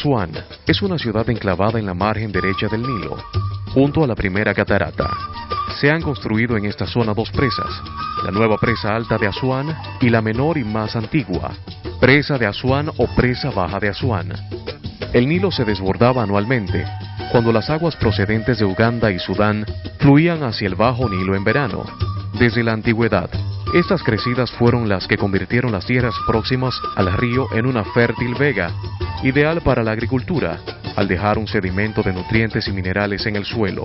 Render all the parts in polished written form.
Asuán es una ciudad enclavada en la margen derecha del Nilo, junto a la primera catarata. Se han construido en esta zona dos presas, la nueva presa alta de Asuán y la menor y más antigua, presa de Asuán o presa baja de Asuán. El Nilo se desbordaba anualmente, cuando las aguas procedentes de Uganda y Sudán fluían hacia el Bajo Nilo en verano. Desde la antigüedad, estas crecidas fueron las que convirtieron las tierras próximas al río en una fértil vega, ideal para la agricultura, al dejar un sedimento de nutrientes y minerales en el suelo.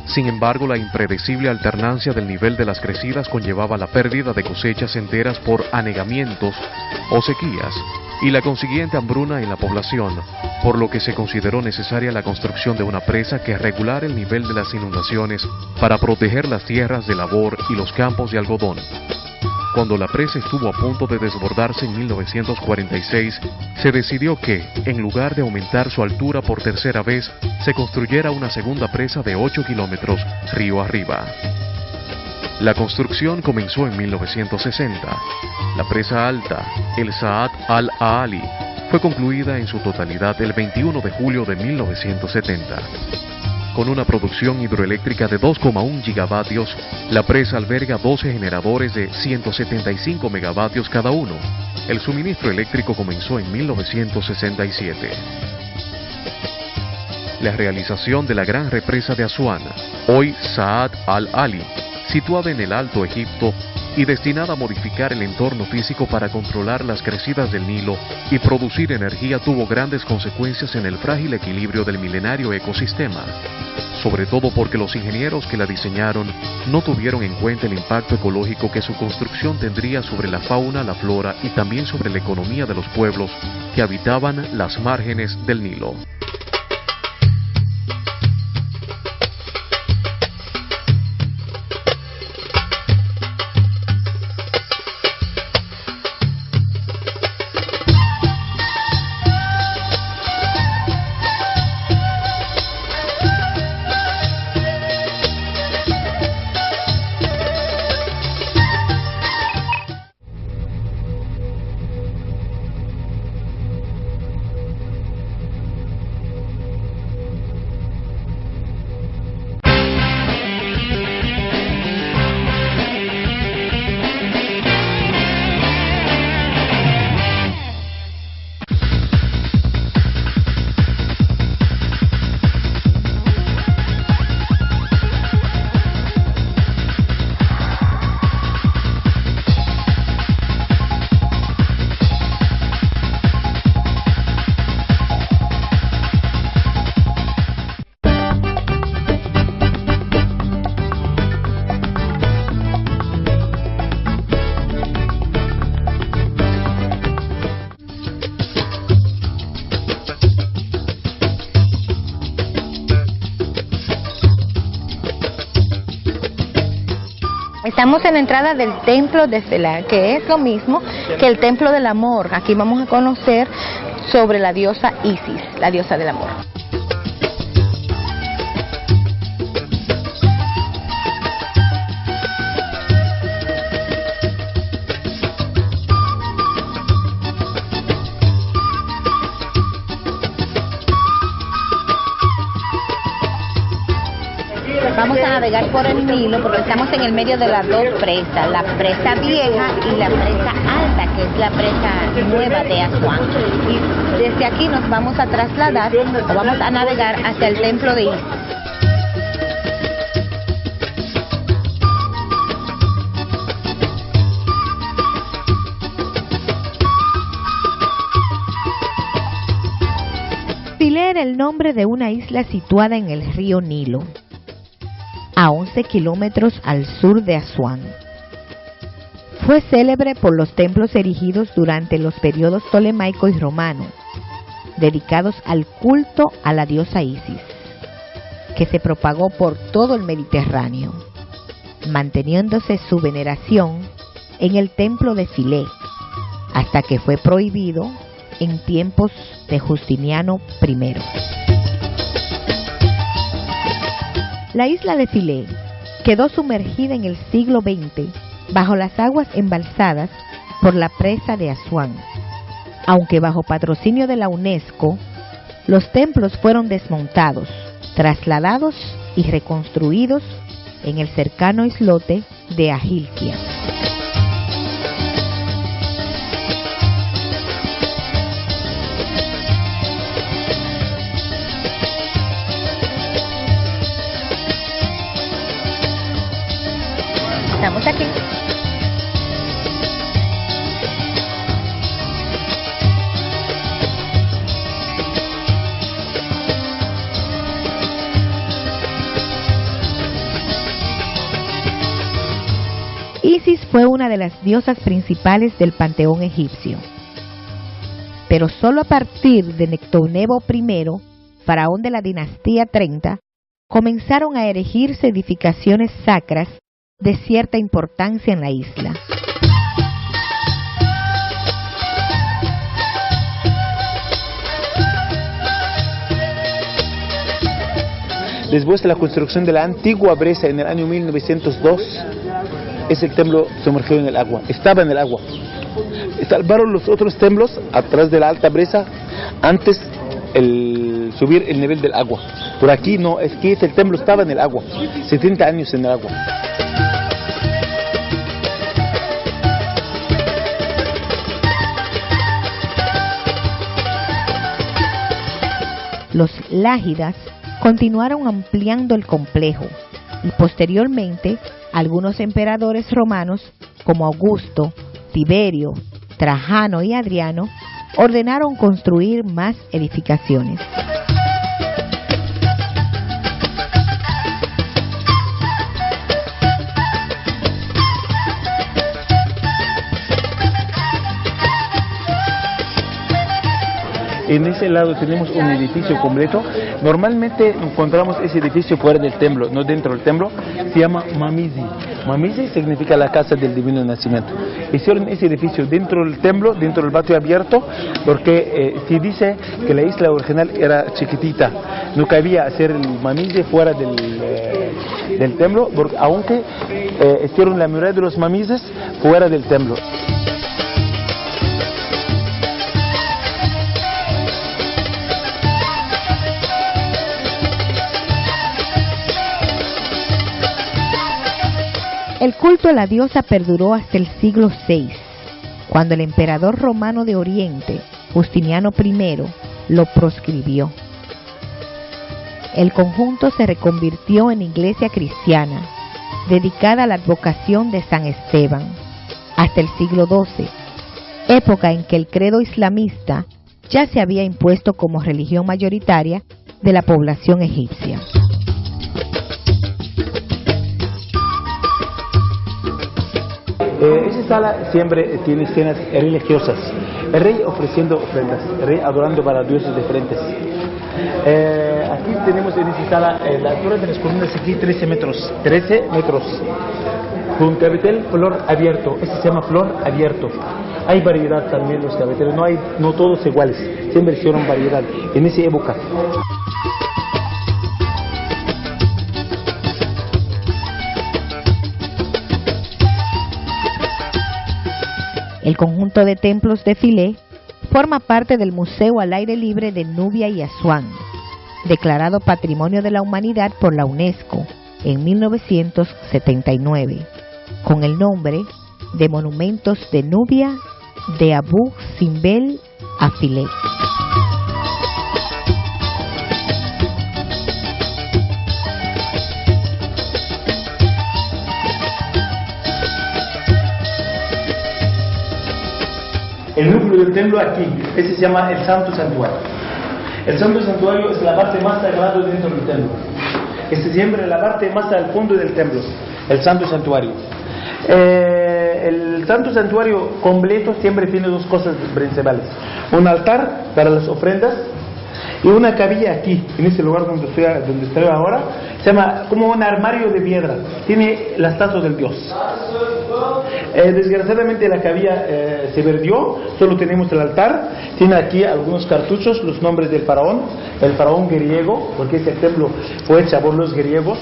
Sin embargo, la impredecible alternancia del nivel de las crecidas conllevaba la pérdida de cosechas enteras por anegamientos o sequías, y la consiguiente hambruna en la población, por lo que se consideró necesaria la construcción de una presa que regulara el nivel de las inundaciones para proteger las tierras de labor y los campos de algodón. Cuando la presa estuvo a punto de desbordarse en 1946, se decidió que, en lugar de aumentar su altura por tercera vez, se construyera una segunda presa de 8 kilómetros río arriba. La construcción comenzó en 1960. La presa alta, el Saad al-Aali, fue concluida en su totalidad el 21 de julio de 1970. Con una producción hidroeléctrica de 2,1 gigavatios, la presa alberga 12 generadores de 175 megavatios cada uno. El suministro eléctrico comenzó en 1967. La realización de la gran represa de Asuán, hoy Saad al-Ali, situada en el Alto Egipto y destinada a modificar el entorno físico para controlar las crecidas del Nilo y producir energía, tuvo grandes consecuencias en el frágil equilibrio del milenario ecosistema, sobre todo porque los ingenieros que la diseñaron no tuvieron en cuenta el impacto ecológico que su construcción tendría sobre la fauna, la flora y también sobre la economía de los pueblos que habitaban las márgenes del Nilo. Estamos en la entrada del templo de Selah, que es lo mismo que el templo del amor. Aquí vamos a conocer sobre la diosa Isis, la diosa del amor. Vamos a navegar por el Nilo porque estamos en el medio de las dos presas, la presa vieja y la presa alta, que es la presa nueva de Asuán. Y desde aquí nos vamos a trasladar, o vamos a navegar hacia el templo de Isis. Philae era el nombre de una isla situada en el río Nilo, a 11 kilómetros al sur de Asuán. Fue célebre por los templos erigidos durante los periodos tolemaico y romano, dedicados al culto a la diosa Isis, que se propagó por todo el Mediterráneo, manteniéndose su veneración en el templo de Philae, hasta que fue prohibido en tiempos de Justiniano I. La isla de Philae quedó sumergida en el siglo XX bajo las aguas embalsadas por la presa de Asuán, aunque bajo patrocinio de la UNESCO los templos fueron desmontados, trasladados y reconstruidos en el cercano islote de Ajilquia. Estamos aquí. Isis fue una de las diosas principales del panteón egipcio, pero solo a partir de Nectanebo I, faraón de la dinastía 30, comenzaron a erigirse edificaciones sacras de cierta importancia en la isla. Después de la construcción de la antigua presa en el año 1902, ese templo sumergido en el agua, estaba en el agua. Salvaron los otros templos atrás de la alta presa antes subir el nivel del agua. Por aquí no, es que ese templo estaba en el agua, 70 años en el agua. Los lágidas continuaron ampliando el complejo y posteriormente algunos emperadores romanos como Augusto, Tiberio, Trajano y Adriano ordenaron construir más edificaciones. En ese lado tenemos un edificio completo. Normalmente encontramos ese edificio fuera del templo, no dentro del templo. Se llama Mamizi. Mamizi significa la casa del divino nacimiento. Hicieron ese edificio dentro del templo, dentro del patio abierto, porque se dice que la isla original era chiquitita. No cabía hacer el Mamizi fuera del templo, porque, aunque hicieron la mayoría de los Mamizes fuera del templo. El culto a la diosa perduró hasta el siglo VI, cuando el emperador romano de Oriente, Justiniano I, lo proscribió. El conjunto se reconvirtió en iglesia cristiana, dedicada a la advocación de San Esteban, hasta el siglo XII, época en que el credo islamista ya se había impuesto como religión mayoritaria de la población egipcia. Esa sala siempre tiene escenas religiosas, el rey ofreciendo ofrendas, el rey adorando para dioses diferentes. Aquí tenemos en esta sala la altura de las columnas aquí 13 metros, con capitel flor abierto, ese se llama flor abierto. Hay variedad también los capiteles, no todos iguales, siempre hicieron variedad en esa época. El conjunto de templos de Philae forma parte del Museo al Aire Libre de Nubia y Asuán, declarado Patrimonio de la Humanidad por la UNESCO en 1979, con el nombre de Monumentos de Nubia de Abu Simbel a Philae. El núcleo del templo aquí, ese se llama el Santo Santuario. El Santo Santuario es la parte más sagrada dentro del templo. Es siempre la parte más al fondo del templo, el Santo Santuario. El Santo Santuario completo siempre tiene dos cosas principales. Un altar para las ofrendas y una capilla aquí, en este lugar donde estoy ahora, se llama como un armario de piedra. Tiene la estatua del dios. Desgraciadamente la capilla se perdió, solo tenemos el altar. Tiene aquí algunos cartuchos, los nombres del faraón, el faraón griego, porque este templo fue hecho por los griegos.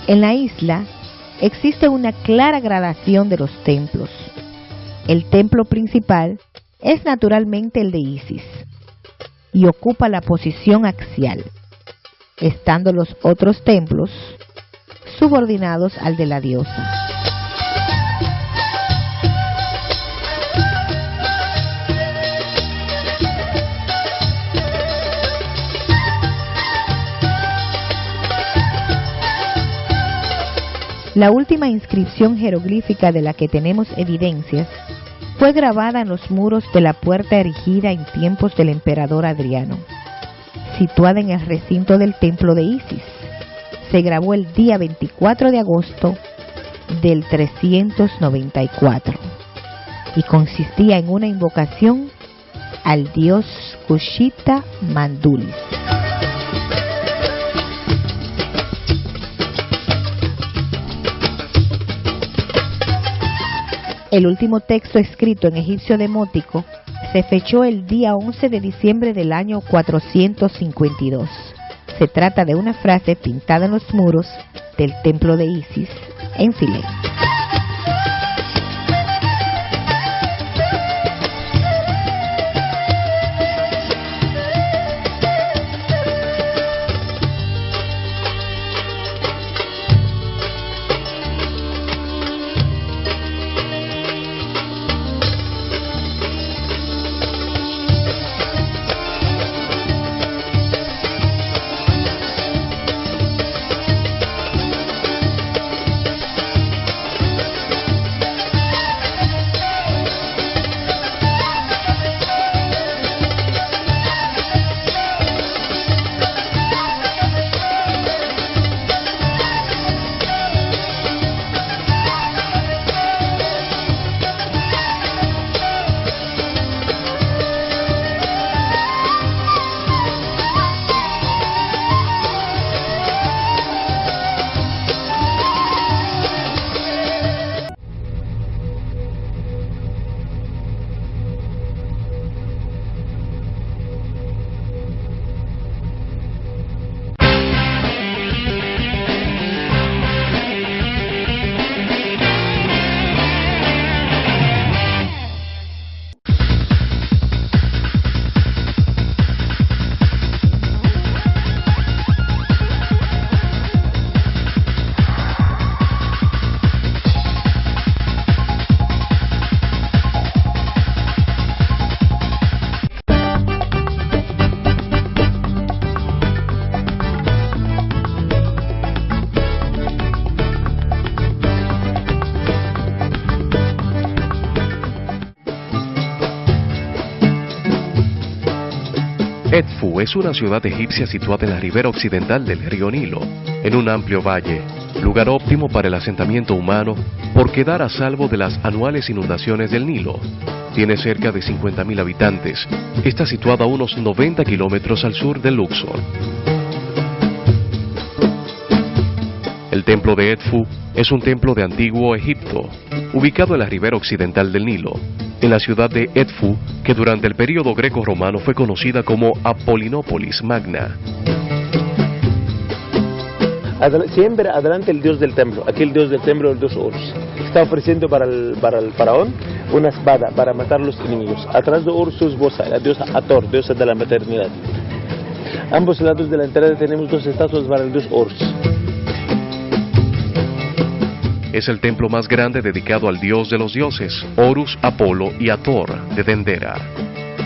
En la isla existe una clara gradación de los templos. El templo principal es naturalmente el de Isis y ocupa la posición axial, estando los otros templos subordinados al de la diosa. La última inscripción jeroglífica de la que tenemos evidencias fue grabada en los muros de la puerta erigida en tiempos del emperador Adriano, situada en el recinto del templo de Isis. Se grabó el día 24 de agosto del 394 y consistía en una invocación al dios Kushita Mandulis. El último texto escrito en egipcio demótico se fechó el día 11 de diciembre del año 452. Se trata de una frase pintada en los muros del templo de Isis en Filé. Edfu es una ciudad egipcia situada en la ribera occidental del río Nilo, en un amplio valle, lugar óptimo para el asentamiento humano por quedar a salvo de las anuales inundaciones del Nilo. Tiene cerca de 50.000 habitantes. Está situada a unos 90 kilómetros al sur de Luxor. El templo de Edfu es un templo de antiguo Egipto, ubicado en la ribera occidental del Nilo, en la ciudad de Edfu, que durante el período greco-romano fue conocida como Apolinópolis Magna. Siempre adelante el dios del templo. Aquí el dios del templo, el dios Horus, está ofreciendo para el faraón una espada para matar a los enemigos. Atrás de Horus su esposa, la diosa Hathor, diosa de la maternidad. Ambos lados de la entrada tenemos dos estatuas para el dios Horus. Es el templo más grande dedicado al dios de los dioses, Horus, Apolo y Hathor de Dendera.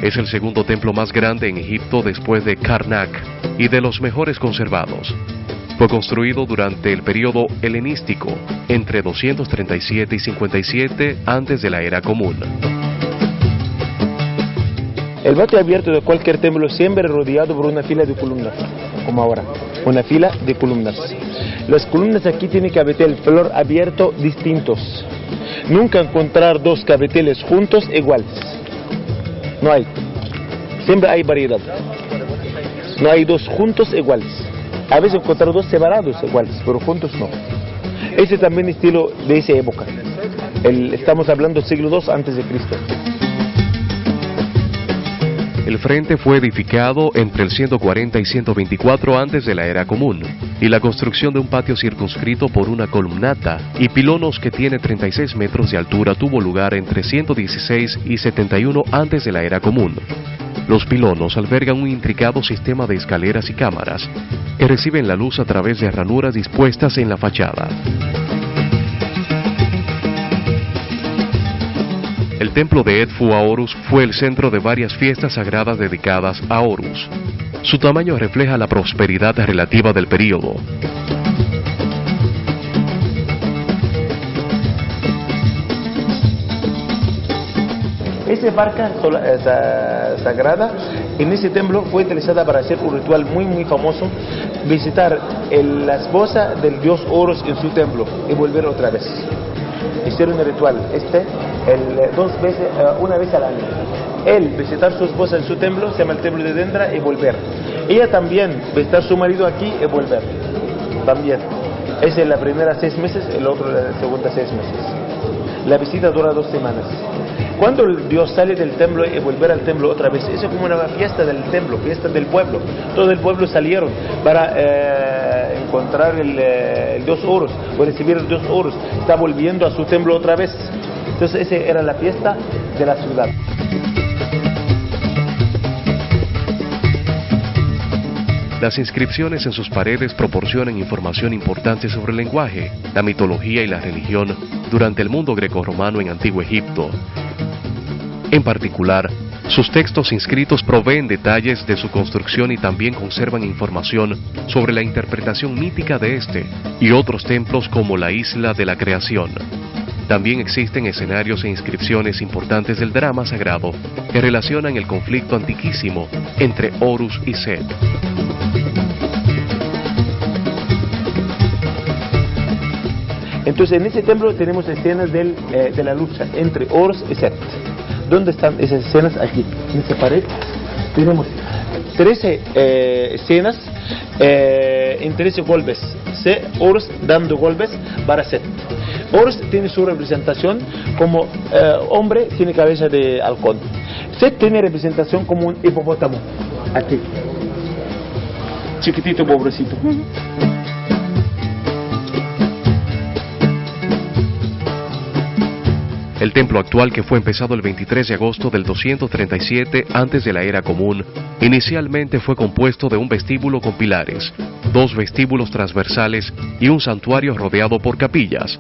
Es el segundo templo más grande en Egipto después de Karnak y de los mejores conservados. Fue construido durante el período helenístico, entre 237 y 57 antes de la era común. El patio abierto de cualquier templo siempre rodeado por una fila de columnas, como ahora, una fila de columnas. Las columnas aquí tienen cabetel flor abierto distintos. Nunca encontrar dos cabateles juntos iguales. No hay. Siempre hay variedad. No hay dos juntos iguales. A veces encontrar dos separados iguales, pero juntos no. Ese también estilo de esa época. Estamos hablando del siglo II antes de Cristo. El frente fue edificado entre el 140 y 124 antes de la era común, y la construcción de un patio circunscrito por una columnata y pilonos que tiene 36 metros de altura tuvo lugar entre 116 y 71 antes de la era común. Los pilonos albergan un intricado sistema de escaleras y cámaras que reciben la luz a través de ranuras dispuestas en la fachada. El templo de Edfu a Horus fue el centro de varias fiestas sagradas dedicadas a Horus. Su tamaño refleja la prosperidad relativa del período. Esa barca sagrada en ese templo fue utilizada para hacer un ritual muy famoso, visitar la esposa del dios Horus en su templo y volver otra vez. Hicieron el ritual una vez al año. Él visitar a su esposa en su templo, se llama el templo de Dendra, y volver. Ella también visitar a su marido aquí y volver. También. Esa es la primera 6 meses, el otro la segunda 6 meses. La visita dura 2 semanas. Cuando el dios sale del templo y volver al templo otra vez, eso es como una fiesta del templo, fiesta del pueblo. Todo el pueblo salieron para encontrar el dios Horus, o recibir el dios Horus. Está volviendo a su templo otra vez. Entonces esa era la fiesta de la ciudad. Las inscripciones en sus paredes proporcionan información importante sobre el lenguaje, la mitología y la religión durante el mundo grecorromano en Antiguo Egipto. En particular, sus textos inscritos proveen detalles de su construcción y también conservan información sobre la interpretación mítica de este y otros templos como la Isla de la Creación. También existen escenarios e inscripciones importantes del drama sagrado que relacionan el conflicto antiquísimo entre Horus y Set. Entonces en ese templo tenemos escenas de la lucha entre Horus y Set. ¿Dónde están esas escenas? Aquí, en esa pared. Tenemos 13 escenas en 13 golpes. Horus dando golpes para Set. Horus tiene su representación como hombre, tiene cabeza de halcón. Set tiene representación como un hipopótamo. Aquí. Chiquitito, pobrecito. El templo actual, que fue empezado el 23 de agosto del 237 antes de la era común, inicialmente fue compuesto de un vestíbulo con pilares, 2 vestíbulos transversales y un santuario rodeado por capillas.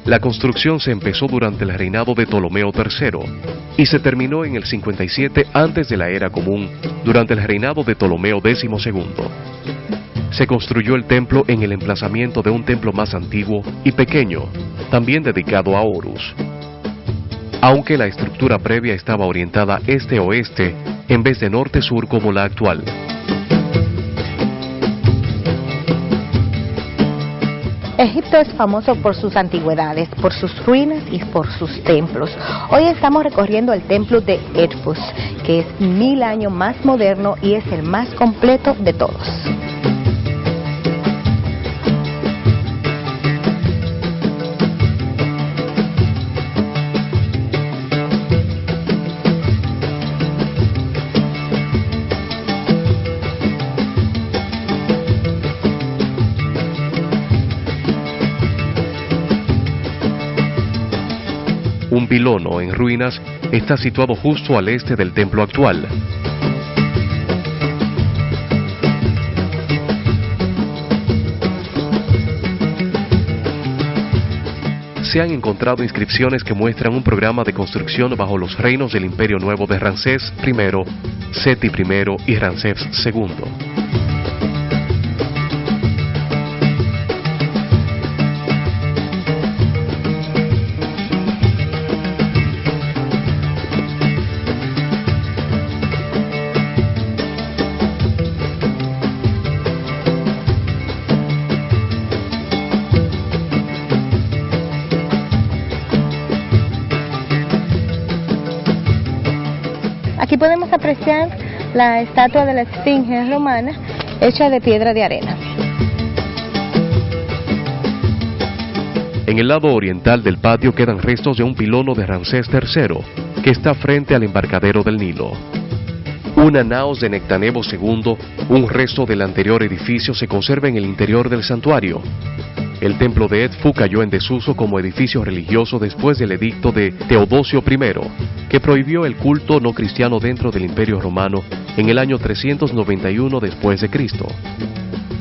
La construcción se empezó durante el reinado de Ptolomeo III y se terminó en el 57 antes de la era común, durante el reinado de Ptolomeo XII. Se construyó el templo en el emplazamiento de un templo más antiguo y pequeño, también dedicado a Horus. Aunque la estructura previa estaba orientada este-oeste en vez de norte-sur como la actual. Egipto es famoso por sus antigüedades, por sus ruinas y por sus templos. Hoy estamos recorriendo el templo de Edfu, que es 1000 años más moderno y es el más completo de todos. Un pilono en ruinas está situado justo al este del templo actual. Se han encontrado inscripciones que muestran un programa de construcción bajo los reinos del Imperio Nuevo de Ramsés I, Seti I y Ramsés II. Aquí podemos apreciar la estatua de la Esfinge romana hecha de piedra de arena. En el lado oriental del patio quedan restos de un pilono de Ramsés III que está frente al embarcadero del Nilo. una naos de Nectanebo II, un resto del anterior edificio, se conserva en el interior del santuario. El templo de Edfu cayó en desuso como edificio religioso después del edicto de Teodosio I, que prohibió el culto no cristiano dentro del Imperio Romano en el año 391 después de Cristo.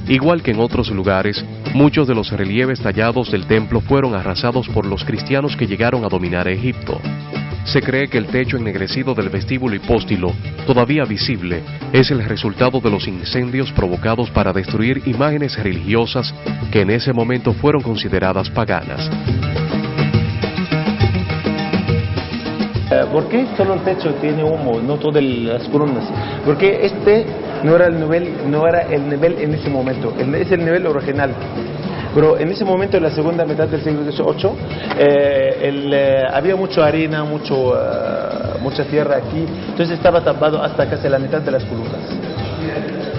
Igual que en otros lugares, muchos de los relieves tallados del templo fueron arrasados por los cristianos que llegaron a dominar Egipto. Se cree que el techo ennegrecido del vestíbulo hipóstilo, todavía visible, es el resultado de los incendios provocados para destruir imágenes religiosas que en ese momento fueron consideradas paganas. ¿Por qué solo el techo tiene humo, no todas las columnas? Porque este no era el nivel en ese momento, es el nivel original. Pero en ese momento, en la segunda mitad del siglo XVIII, había mucha arena, mucha tierra aquí, entonces estaba tapado hasta casi la mitad de las columnas.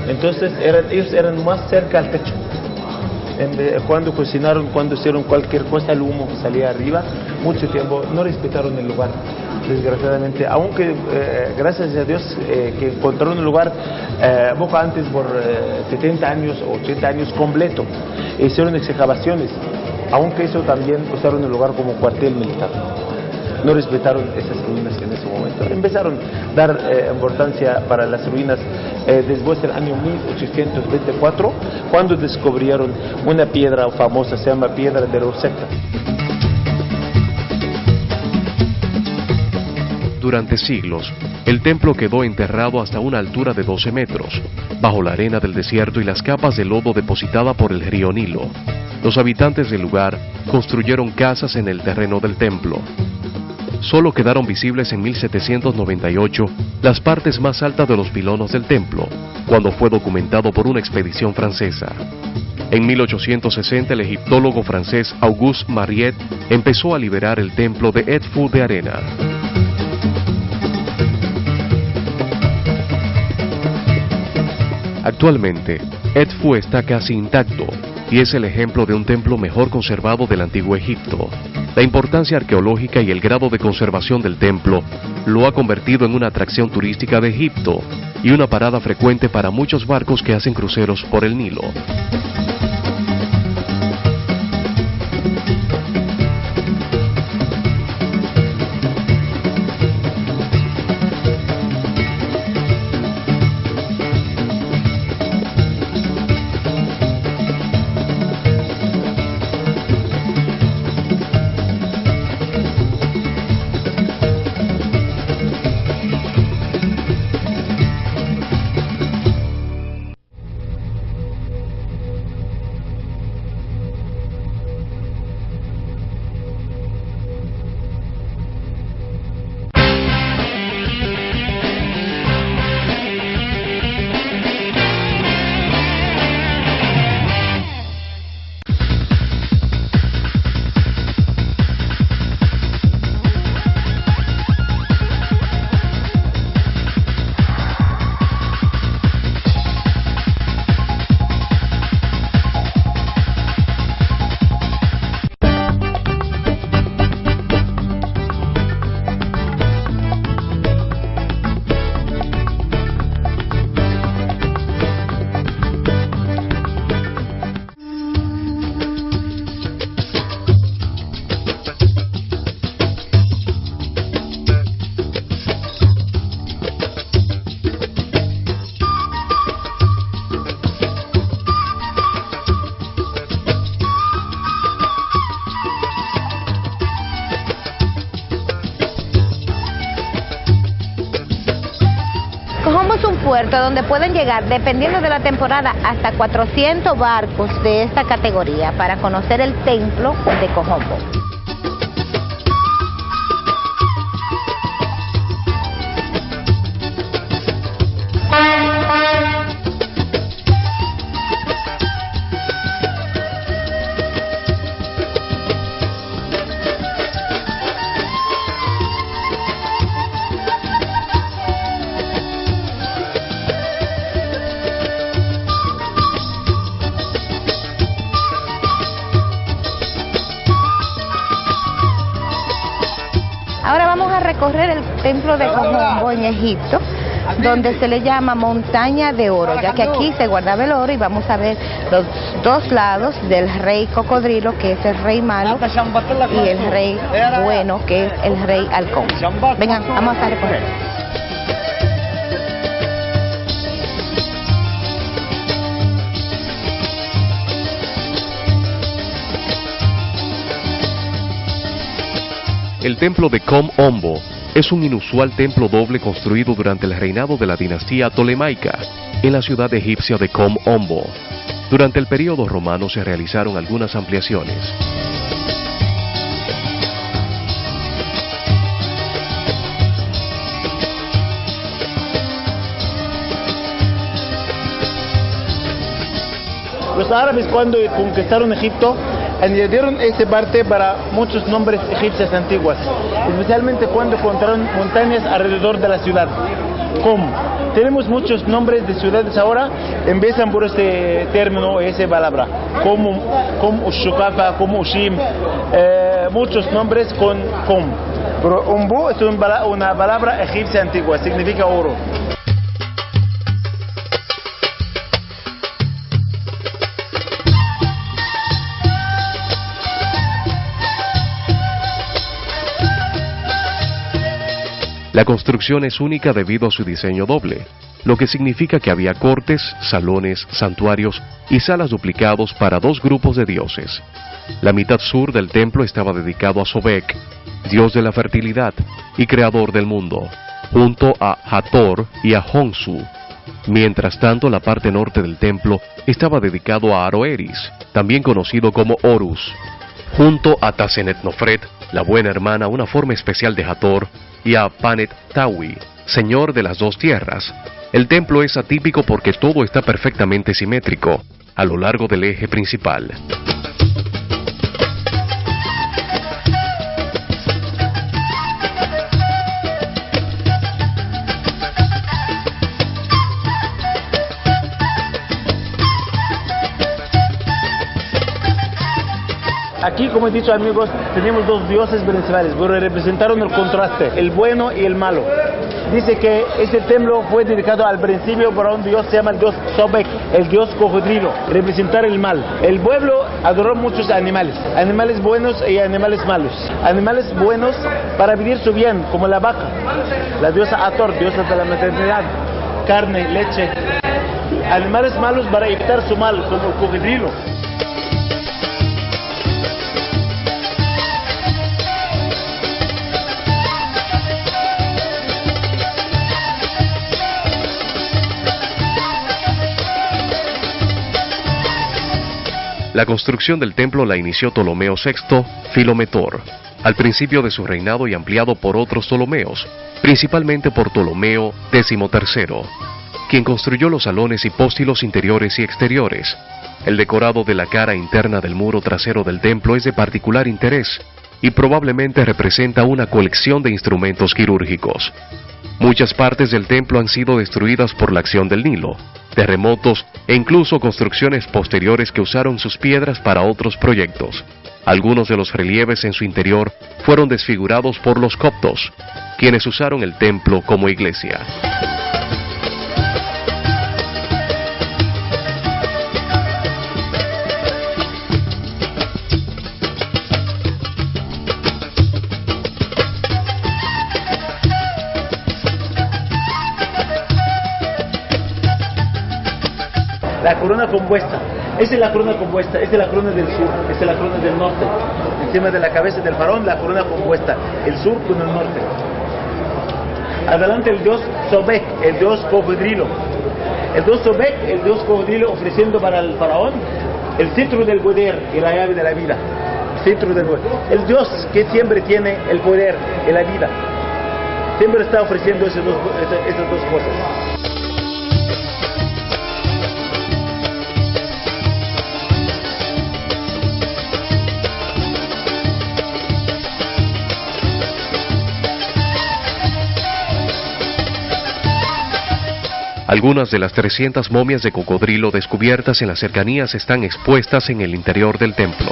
Entonces ellos eran más cerca al techo. Cuando cocinaron, cuando hicieron cualquier cosa, el humo salía arriba. Mucho tiempo no respetaron el lugar, desgraciadamente, aunque gracias a Dios que encontraron un lugar poco antes por 70 años o 80 años completo. Hicieron excavaciones, aunque eso también usaron el lugar como cuartel militar. No respetaron esas ruinas en ese momento. Empezaron a dar importancia para las ruinas después del año 1824, cuando descubrieron una piedra famosa, se llama Piedra de Rosetta. Durante siglos, el templo quedó enterrado hasta una altura de 12 metros, bajo la arena del desierto y las capas de lodo depositada por el río Nilo. Los habitantes del lugar construyeron casas en el terreno del templo. Solo quedaron visibles en 1798 las partes más altas de los pilones del templo, cuando fue documentado por una expedición francesa. En 1860 el egiptólogo francés Auguste Mariette empezó a liberar el templo de Edfu de arena. Actualmente, Edfu está casi intacto y es el ejemplo de un templo mejor conservado del antiguo Egipto. La importancia arqueológica y el grado de conservación del templo lo ha convertido en una atracción turística de Egipto y una parada frecuente para muchos barcos que hacen cruceros por el Nilo. Puerto donde pueden llegar, dependiendo de la temporada, hasta 400 barcos de esta categoría para conocer el templo de Cojombo. Ahora vamos a recorrer el templo de Cojombo en Egipto donde se le llama Montaña de Oro, ya que aquí se guardaba el oro y vamos a ver los dos lados del rey cocodrilo, que es el rey malo, y el rey bueno, que es el rey halcón. Vengan, vamos a recorrer. El templo de Kom Ombo es un inusual templo doble construido durante el reinado de la dinastía tolemaica en la ciudad egipcia de Kom Ombo. Durante el período romano se realizaron algunas ampliaciones. Los árabes, cuando conquistaron Egipto, añadieron esta parte para muchos nombres egipcios antiguos, especialmente cuando encontraron montañas alrededor de la ciudad. Tenemos muchos nombres de ciudades ahora, empiezan por este término, esa palabra, como Ushukafa, como Ushim, muchos nombres con com. Pero Ombo es una palabra egipcia antigua, significa oro. La construcción es única debido a su diseño doble, lo que significa que había cortes, salones, santuarios y salas duplicados para dos grupos de dioses. La mitad sur del templo estaba dedicado a Sobek, dios de la fertilidad y creador del mundo, junto a Hathor y a Honsu. Mientras tanto, la parte norte del templo estaba dedicado a Aroeris, también conocido como Horus, junto a Tazenetnofret, la buena hermana, una forma especial de Hathor, y a Panet Tawi, señor de las dos tierras. El templo es atípico porque todo está perfectamente simétrico a lo largo del eje principal. Aquí, como he dicho, amigos, tenemos dos dioses principales, pero representaron el contraste, el bueno y el malo. Dice que este templo fue dedicado al principio por un dios, se llama el dios Sobek, el dios cocodrilo, representar el mal. El pueblo adoró muchos animales, animales buenos y animales malos. Animales buenos para vivir su bien, como la vaca, la diosa Hathor, diosa de la maternidad, carne, leche. Animales malos para evitar su mal, como el cocodrilo. La construcción del templo la inició Ptolomeo VI Filometor, al principio de su reinado y ampliado por otros Ptolomeos, principalmente por Ptolomeo XIII, quien construyó los salones y póstilos interiores y exteriores. El decorado de la cara interna del muro trasero del templo es de particular interés y probablemente representa una colección de instrumentos quirúrgicos. Muchas partes del templo han sido destruidas por la acción del Nilo, terremotos e incluso construcciones posteriores que usaron sus piedras para otros proyectos. Algunos de los relieves en su interior fueron desfigurados por los coptos, quienes usaron el templo como iglesia. La corona compuesta, esa es la corona compuesta, esa es la corona del sur, esa es la corona del norte. Encima de la cabeza del faraón, la corona compuesta, el sur con el norte. Adelante el dios Sobek, el dios cocodrilo. El dios Sobek, el dios cocodrilo, ofreciendo para el faraón el cetro del poder y la llave de la vida. Cetro del poder. El dios que siempre tiene el poder y la vida. Siempre está ofreciendo esas dos cosas. Algunas de las 300 momias de cocodrilo descubiertas en las cercanías están expuestas en el interior del templo.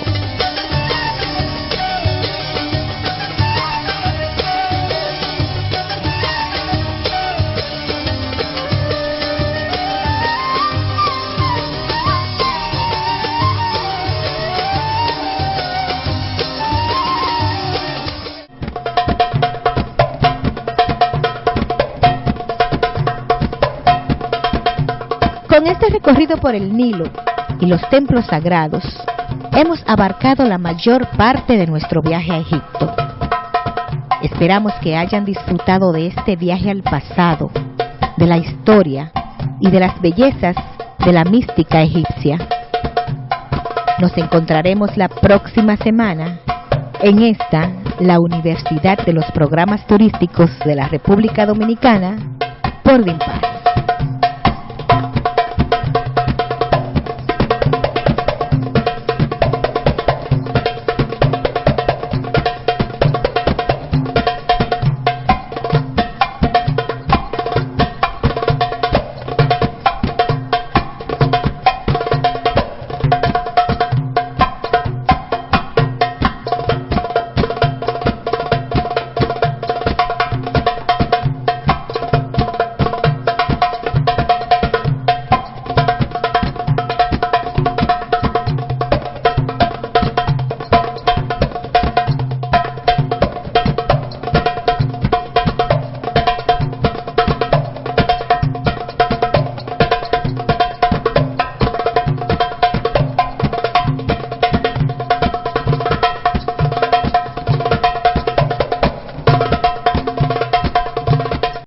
Con este recorrido por el Nilo y los templos sagrados, hemos abarcado la mayor parte de nuestro viaje a Egipto. Esperamos que hayan disfrutado de este viaje al pasado, de la historia y de las bellezas de la mística egipcia. Nos encontraremos la próxima semana en esta, la Universidad de los Programas Turísticos de la República Dominicana, por DIMPAR.